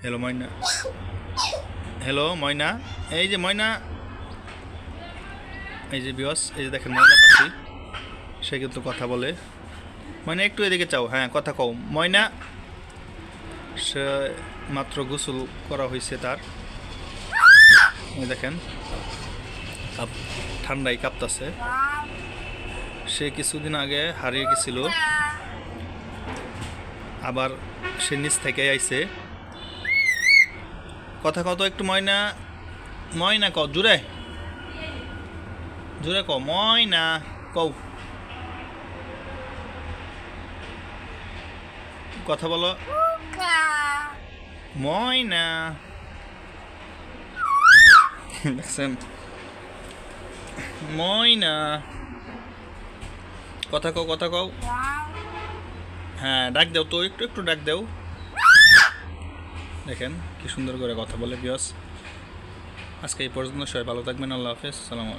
Hello ময়না, hello ময়না, এই যে ময়না, এই যে বিয়স, এই যে দেখেন ময়না পাখি, সে কিন্তু কথা বলে। ময়না একটু এদিকে চাও, হ্যাঁ কথা কও ময়না। সে মাত্র গোসল করা হয়েছে তার, এই দেখেন ঠান্ডায় কাঁপতাছে। সে কিছুদিন আগে হারিয়ে গেছিল, আবার সে নিচ থেকে আইছে। কথা কও তো একটু ময়না, ময়না কও জুড়ে, জুড়ে কও ময়না, কও কথা বলো ময়না। দেখছেন ময়না, কথা কও, কথা কও, হ্যাঁ ডাক দাও তো, একটু একটু ডাক দাও। দেখেন কি সুন্দর করে কথা বলে বিয়স। আজকে এই পর্যন্ত, সবাই ভালো থাকবেন, আল্লাহ হাফেজ, সালাম আলাইকুম।